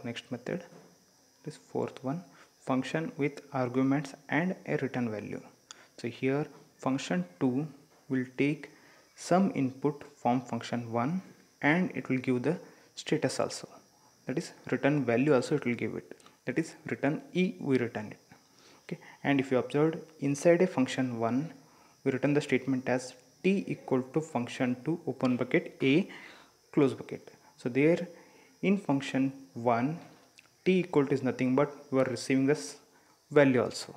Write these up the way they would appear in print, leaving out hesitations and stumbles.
next method. This fourth one, function with arguments and a return value. So here function 2 will take some input from function 1 and it will give the status also, that is return value also it will give it, that is return E, we return it. Okay, and if you observed inside a function 1 we return the statement as t equal to function 2 open bracket a close bracket. So there in function 1 t equal to is nothing but we are receiving this value also.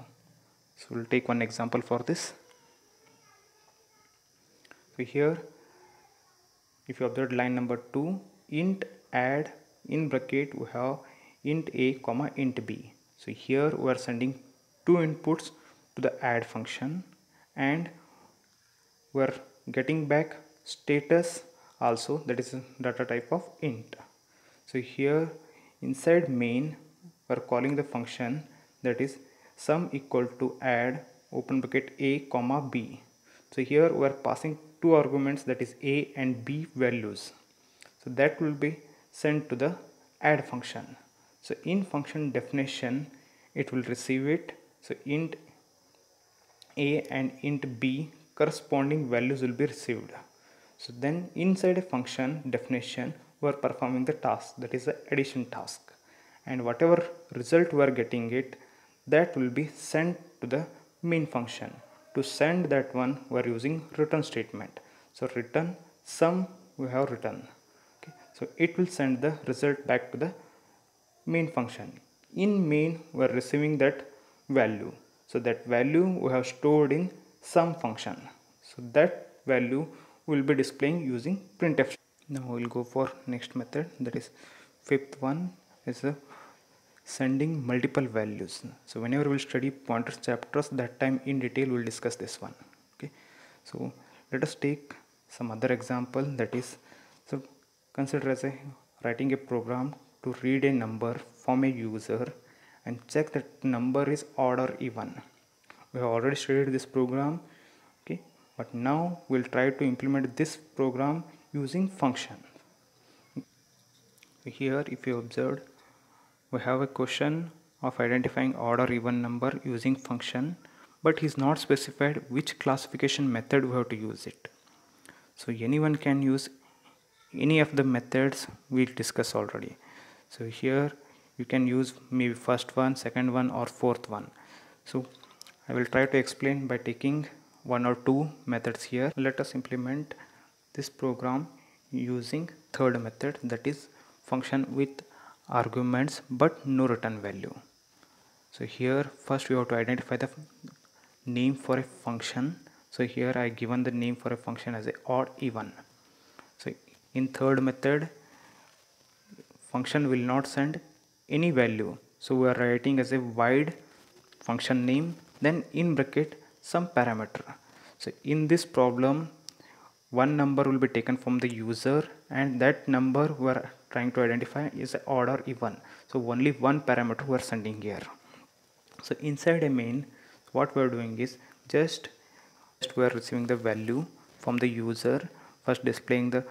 So we'll take one example for this. So here if you observe line number 2, int add in bracket we have int a comma int b. So here we are sending two inputs to the add function and we are getting back status also, that is data type of int. So here inside main we are calling the function that is sum equal to add open bracket a comma b. So here we are passing two arguments, that is a and b values. So that will be sent to the add function. So in function definition it will receive it. So int a and int b corresponding values will be received. So then inside a function definition we are performing the task, that is the addition task, and whatever result we are getting it, that will be sent to the main function. To send that one we are using return statement. So return sum we have written. Okay, so it will send the result back to the main function. In main we are receiving that value. So that value we have stored in sum function. So that value will be displaying using printf. Now we will go for next method, that is fifth one is the sending multiple values. So whenever we will study pointers chapters, that time in detail we will discuss this one. Okay, so let us take some other example, that is, so consider as a writing a program to read a number from a user and check that number is odd or even. We have already studied this program, okay, but now we'll try to implement this program using function. Here if you observed, we have a question of identifying odd or even number using function, but he's not specified which classification method we have to use it. So anyone can use any of the methods we discussed already. So here you can use maybe first one, second one, or fourth one. So I will try to explain by taking one or two methods here. Let us implement this program using third method, that is function with arguments but no return value. So here first we have to identify the name for a function. So here I given the name for a function as a odd even. So in third method function will not send any value, so we are writing as a void function name, then in bracket some parameter. So in this problem one number will be taken from the user and that number we are trying to identify is odd or even, so only one parameter we are sending here. So inside a main what we are doing is just we are receiving the value from the user, first displaying the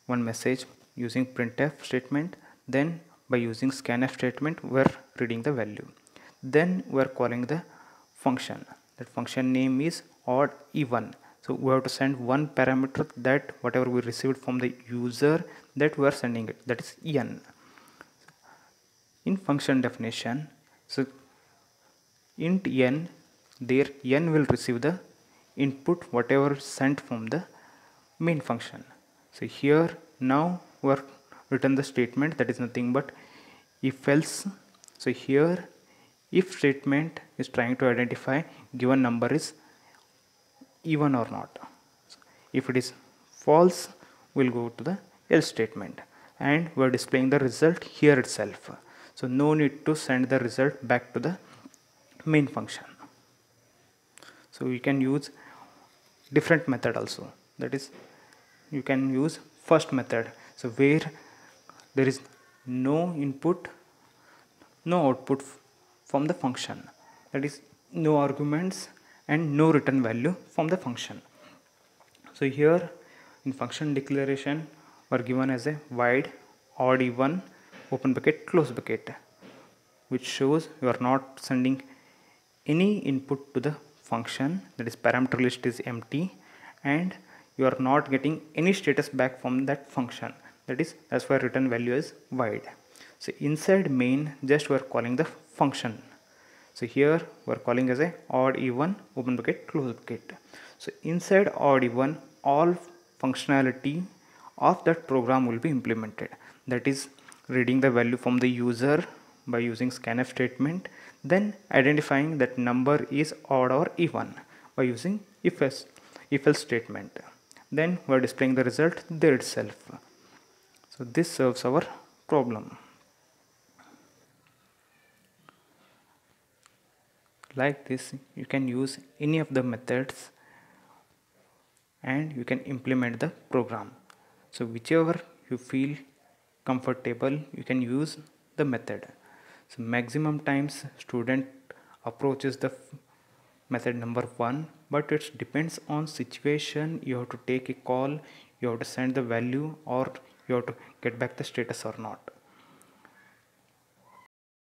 one message using printf statement, then by using scanf statement we are reading the value, then we are calling the function. That function name is odd even, so we have to send one parameter, that whatever we received from the user that we are sending it, that is n. In function definition, so int n, there n will receive the input whatever sent from the main function. So here now we are written the statement, that is nothing but if else. So here if statement is trying to identify given number is even or not. If it is false we'll go to the else statement and we are displaying the result here itself. So no need to send the result back to the main function. So we can use different method also, that is you can use first method, so where there is no input no output from the function, that is no arguments and no return value from the function. So here in function declaration we are given as a void odd even open bracket close bracket, which shows you are not sending any input to the function, that is parameter list is empty, and you are not getting any status back from that function, that is that's why return value is void. So inside main just we are calling the function. So here we are calling as a odd even open bracket close bracket. So inside odd even all functionality of that program will be implemented, that is reading the value from the user by using scanf statement, then identifying that number is odd or even by using if else statement, then we are displaying the result there itself. So this serves our problem. Like this you can use any of the methods and you can implement the program. So whichever you feel comfortable you can use the method. So maximum times student approaches the method number 1, but it depends on situation. You have to take a call, you have to send the value, or you have to get back the status or not.